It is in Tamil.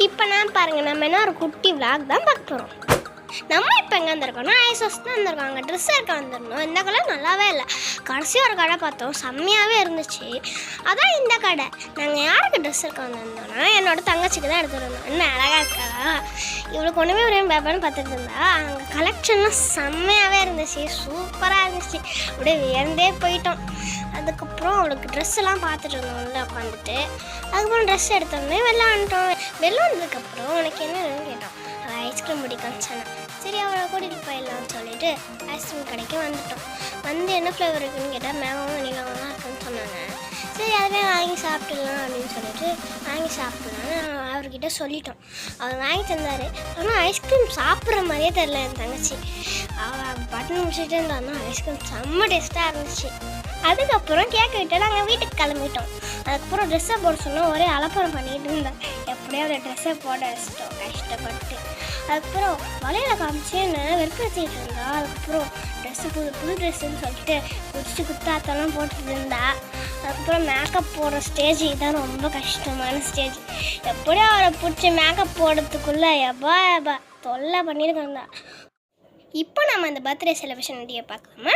இப்போ நான் பாருங்கள், நம்ம என்ன ஒரு குட்டி விளாக் தான் பார்க்க போகிறோம். நம்ம இப்போ எங்கே வந்திருக்கோம்னா ஐசோஸ் தான் வந்திருக்கோம். அங்கே ட்ரெஸ் எடுக்க வந்துருந்தோம். இந்த கலர் நல்லாவே இல்லை. கடைசி ஒரு கடை பார்த்தோம், செம்மையாகவே இருந்துச்சு. அதான் இந்த கடை. நாங்கள் யாருக்கு ட்ரெஸ் எடுக்க வந்திருந்தோம்னா என்னோட தங்கச்சிக்கு தான் எடுத்துகிட்டு வந்தோம். என்ன அழகாக இருக்கா, இவளுக்கு ஒன்றுமே ஒரு பேப்பர்னு பார்த்துட்டு இருந்தா. அங்கே கலெக்ஷன்லாம் செம்மையாகவே இருந்துச்சு, சூப்பராக இருந்துச்சு. அப்படியே வியந்தே போயிட்டோம். அதுக்கப்புறம் அவளுக்கு ட்ரெஸ்ஸெல்லாம் பார்த்துட்டு இருந்தோம் உள்ள உட்காந்துட்டு. அதுக்கப்புறம் ட்ரெஸ் எடுத்தோடனே வெளில வந்துட்டோம். வெளில வந்ததுக்கப்புறம் உனக்கு என்ன வேணும்னு கேட்டோம். அவள் ஐஸ்கிரீம் பிடிக்கும்னு சொன்னான். சரி அவளை கூட்டிகிட்டு போயிடலாம்னு சொல்லிட்டு ஐஸ்கிரீம் கடைக்கு வந்துட்டோம். வந்து என்ன ஃப்ளேவர் இருக்குதுன்னு கேட்டால் மேகவும் நீளமாக தான் இருக்குன்னு சொன்னாங்க. சரி அதுவே வாங்கி சாப்பிட்டுடலாம் அப்படின்னு சொல்லிட்டு வாங்கி சாப்பிட்லான்னு அவர்கிட்ட சொல்லிட்டோம். அவர் வாங்கி தந்தார். ஆனால் ஐஸ்கிரீம் சாப்பிட்ற மாதிரியே தெரில என் தங்கச்சி. அவள் பட்டன் முடிச்சுட்டு இருந்தான்னா ஐஸ்கிரீம் செம்ம டேஸ்ட்டாக இருந்துச்சு. அதுக்கப்புறம் கேட்கிட்ட நாங்கள் வீட்டுக்கு கிளம்பிட்டோம். அதுக்கப்புறம் ட்ரெஸ்ஸை போட சொன்னால் ஒரே அலப்பறம் பண்ணிகிட்டு இருந்தேன். எப்படியோ அந்த ட்ரெஸ்ஸை போட வச்சிட்டோம் கஷ்டப்பட்டு. அதுக்கப்புறம் வலையில் காமிச்சு என்ன வெறுப்படுத்திட்டு இருந்தா. அதுக்கப்புறம் ட்ரெஸ்ஸு புது ட்ரெஸ்ஸுன்னு சொல்லிட்டு குத்தாத்தெல்லாம் போட்டுட்டு இருந்தா. அதுக்கப்புறம் மேக்கப் போடுற ஸ்டேஜ் இதுதான் ரொம்ப கஷ்டமான ஸ்டேஜ். எப்படியோ அவரை பிடிச்சி மேக்கப் போடுறதுக்குள்ளே எபா தொல்லை பண்ணியிருக்காங்க. இப்போ நம்ம அந்த பர்த்டே செலிப்ரேஷன் வீடியோ பார்க்கலாமா?